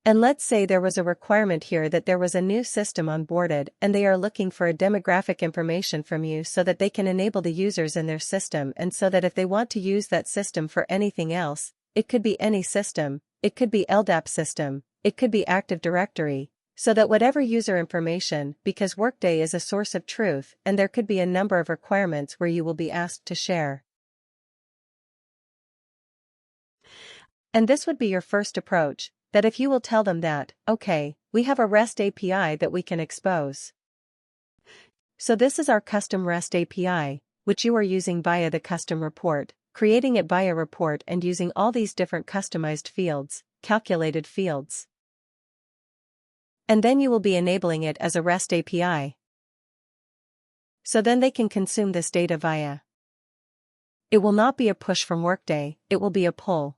And let's say there was a requirement here that there was a new system onboarded and they are looking for a demographic information from you so that they can enable the users in their system, and so that if they want to use that system for anything else, it could be any system, it could be LDAP system, it could be Active Directory, so that whatever user information, because Workday is a source of truth and there could be a number of requirements where you will be asked to share. And this would be your first approach, that if you will tell them that, okay, we have a REST API that we can expose. So this is our custom REST API, which you are using via the custom report, creating it via report and using all these different customized fields, calculated fields. And then you will be enabling it as a REST API. So then they can consume this data via. It will not be a push from Workday, it will be a pull.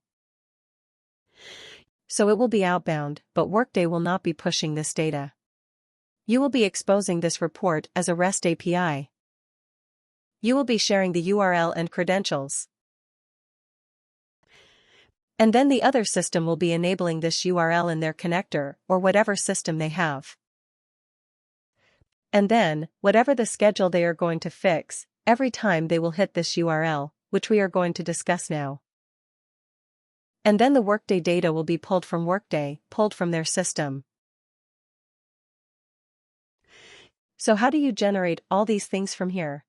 So it will be outbound, but Workday will not be pushing this data. You will be exposing this report as a REST API. You will be sharing the URL and credentials. And then the other system will be enabling this URL in their connector, or whatever system they have. And then, whatever the schedule they are going to fix, every time they will hit this URL, which we are going to discuss now. And then the Workday data will be pulled from Workday, pulled from their system. So how do you generate all these things from here?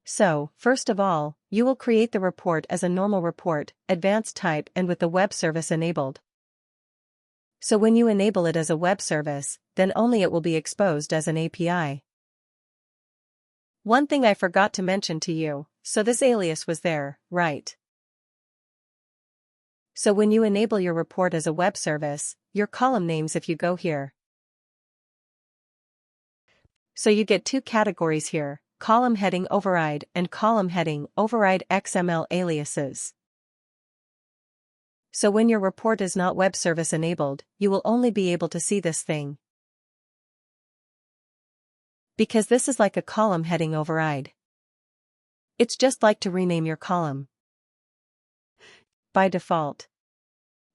So, first of all, you will create the report as a normal report, advanced type and with the web service enabled. So when you enable it as a web service, then only it will be exposed as an API. One thing I forgot to mention to you, so this alias was there, right? So when you enable your report as a web service, your column names if you go here. So you get two categories here, column heading override and column heading override XML aliases. So when your report is not web service enabled, you will only be able to see this thing. Because this is like a column heading override. It's just like to rename your column. By default.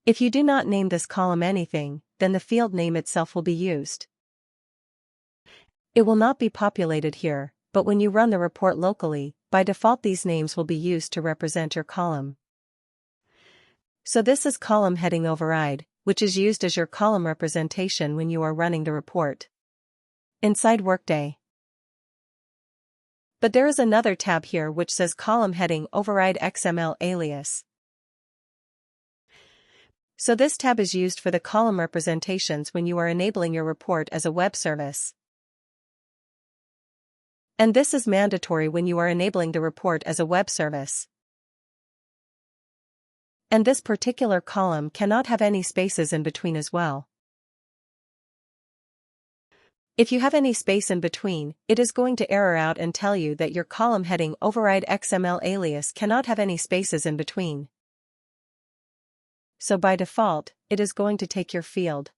If you do not name this column anything, then the field name itself will be used. It will not be populated here, but when you run the report locally, by default these names will be used to represent your column. So this is column heading override, which is used as your column representation when you are running the report inside Workday. But there is another tab here which says column heading override XML alias. So this tab is used for the column representations when you are enabling your report as a web service. And this is mandatory when you are enabling the report as a web service. And this particular column cannot have any spaces in between as well. If you have any space in between, it is going to error out and tell you that your column heading override XML alias cannot have any spaces in between. So by default, it is going to take your field.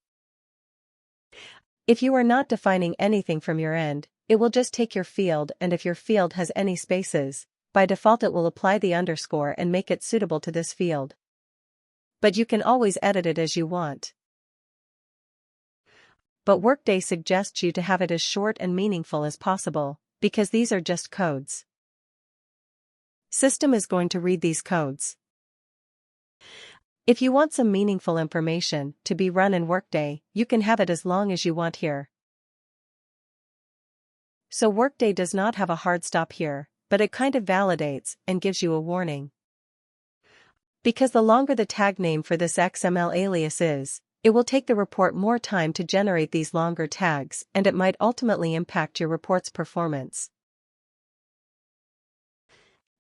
If you are not defining anything from your end, it will just take your field, and if your field has any spaces, by default it will apply the underscore and make it suitable to this field. But you can always edit it as you want. But Workday suggests you to have it as short and meaningful as possible, because these are just codes. System is going to read these codes. If you want some meaningful information to be run in Workday, you can have it as long as you want here. So Workday does not have a hard stop here, but it kind of validates and gives you a warning. Because the longer the tag name for this XML alias is, it will take the report more time to generate these longer tags, and it might ultimately impact your report's performance.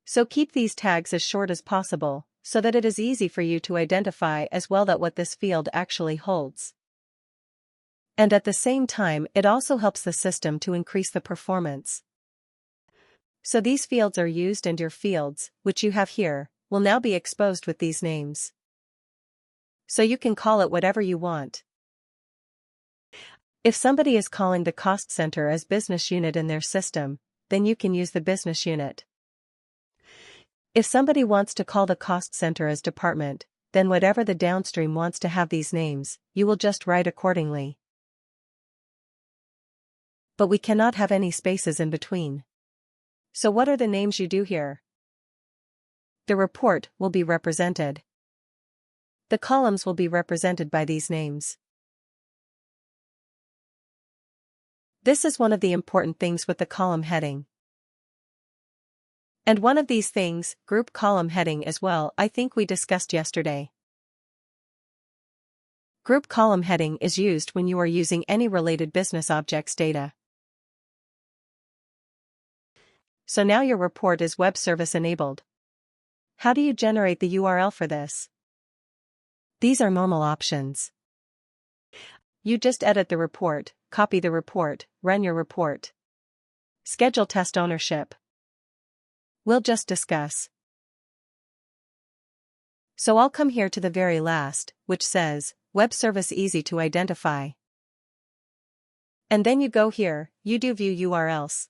So keep these tags as short as possible, so that it is easy for you to identify as well that what this field actually holds. And at the same time, it also helps the system to increase the performance. So these fields are used, and your fields, which you have here, will now be exposed with these names. So you can call it whatever you want. If somebody is calling the cost center as business unit in their system, then you can use the business unit. If somebody wants to call the cost center as department, then whatever the downstream wants to have these names, you will just write accordingly. But we cannot have any spaces in between. So what are the names you do here? The report will be represented. The columns will be represented by these names. This is one of the important things with the column heading. And one of these things, group column heading as well, I think we discussed yesterday. Group column heading is used when you are using any related business objects data. So now your report is web service enabled. How do you generate the URL for this? These are normal options. You just edit the report, copy the report, run your report. Schedule test ownership. We'll just discuss. So I'll come here to the very last, which says, Web Service Easy to Identify. And then you go here, you do View URLs.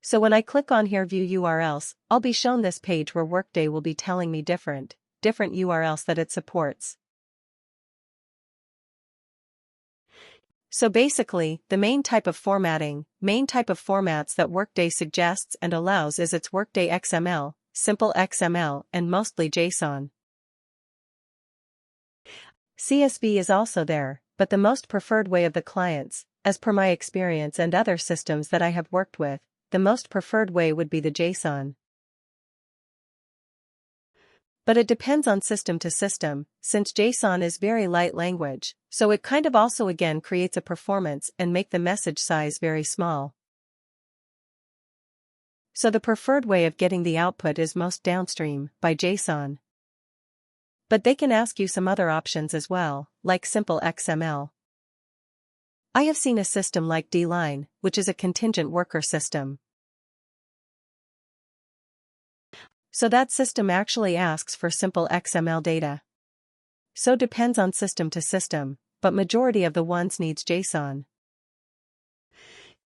So when I click on here View URLs, I'll be shown this page where Workday will be telling me different URLs that it supports. So basically, the main type of formats that Workday suggests and allows is its Workday XML, simple XML, and mostly JSON. CSV is also there, but the most preferred way of the clients, as per my experience and other systems that I have worked with, the most preferred way would be the JSON. But it depends on system to system, since JSON is very light language, so it kind of also again creates a performance and make the message size very small. So the preferred way of getting the output is most downstream, by JSON. But they can ask you some other options as well, like simple XML. I have seen a system like D-Line, which is a contingent worker system. So that system actually asks for simple XML data. So depends on system to system, but majority of the ones needs JSON.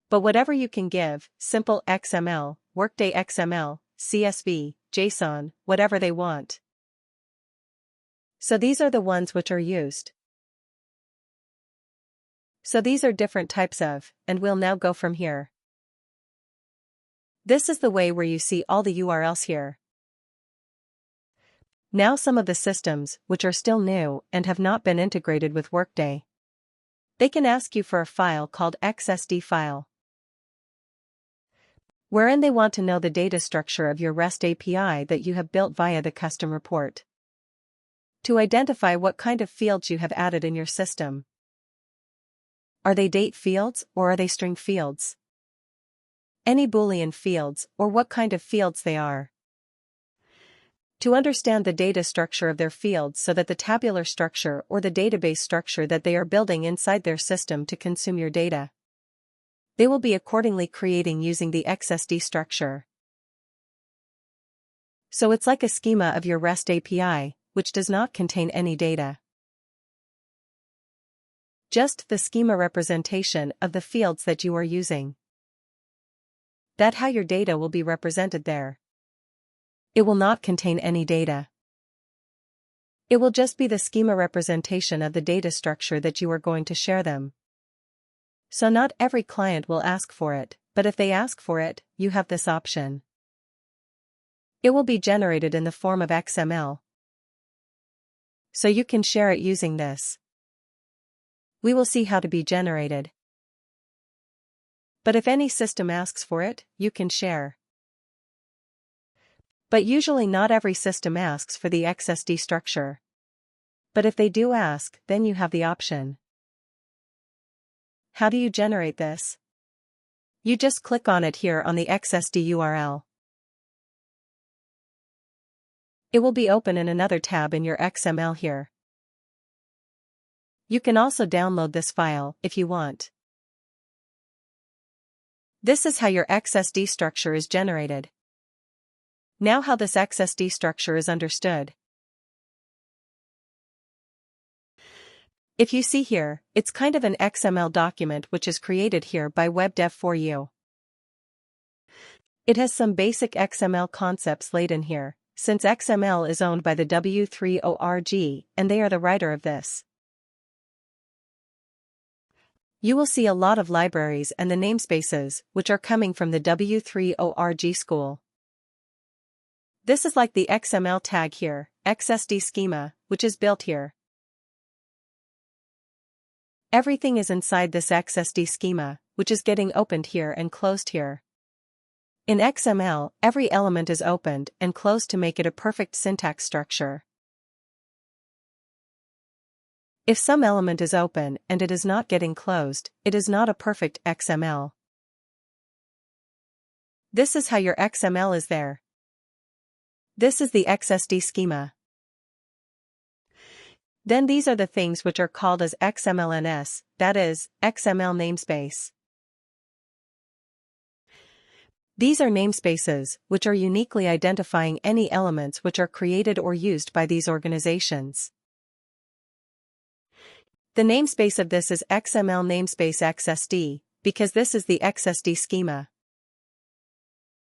But whatever you can give, simple XML, Workday XML, CSV, JSON, whatever they want. So these are the ones which are used. So these are different types of, and we'll now go from here. This is the way where you see all the URLs here. Now some of the systems, which are still new and have not been integrated with Workday. They can ask you for a file called XSD file, wherein they want to know the data structure of your REST API that you have built via the custom report. To identify what kind of fields you have added in your system. Are they date fields or are they string fields? Any Boolean fields or what kind of fields they are. To understand the data structure of their fields so that the tabular structure or the database structure that they are building inside their system to consume your data. They will be accordingly creating using the XSD structure. So it's like a schema of your REST API, which does not contain any data. Just the schema representation of the fields that you are using. That's how your data will be represented there. It will not contain any data. It will just be the schema representation of the data structure that you are going to share them. So not every client will ask for it, but if they ask for it, you have this option. It will be generated in the form of XML. So you can share it using this. We will see how to be generated. But if any system asks for it, you can share. But usually not every system asks for the XSD structure. But if they do ask, then you have the option. How do you generate this? You just click on it here on the XSD URL. It will be open in another tab in your XML here. You can also download this file if you want. This is how your XSD structure is generated. Now how this XSD structure is understood. If you see here, it's kind of an XML document which is created here by WebDev for you. It has some basic XML concepts laid in here, since XML is owned by the W3 org, and they are the writer of this. You will see a lot of libraries and the namespaces, which are coming from the W3 org school. This is like the XML tag here, XSD schema, which is built here. Everything is inside this XSD schema, which is getting opened here and closed here. In XML, every element is opened and closed to make it a perfect syntax structure. If some element is open and it is not getting closed, it is not a perfect XML. This is how your XML is there. This is the XSD schema. Then these are the things which are called as XMLNS, that is, XML namespace. These are namespaces, which are uniquely identifying any elements which are created or used by these organizations. The namespace of this is XML namespace XSD, because this is the XSD schema.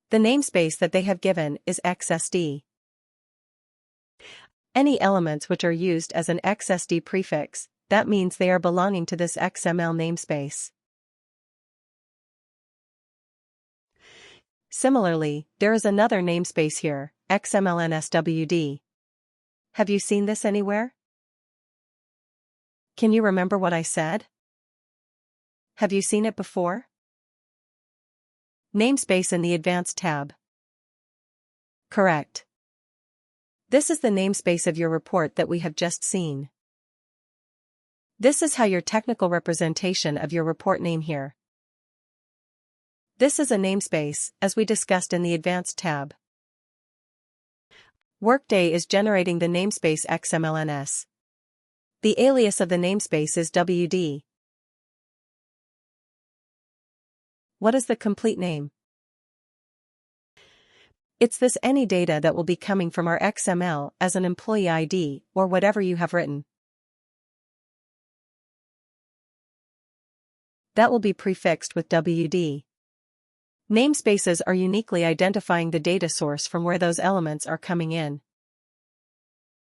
The namespace that they have given is XSD. Any elements which are used as an XSD prefix, that means they are belonging to this XML namespace. Similarly, there is another namespace here, XMLNSWD. Have you seen this anywhere? Can you remember what I said? Have you seen it before? Namespace in the Advanced tab. Correct. This is the namespace of your report that we have just seen. This is how your technical representation of your report name here. This is a namespace, as we discussed in the Advanced tab. Workday is generating the namespace XMLNS. The alias of the namespace is WD. What is the complete name? It's this any data that will be coming from our XML as an employee ID, or whatever you have written. That will be prefixed with WD. Namespaces are uniquely identifying the data source from where those elements are coming in.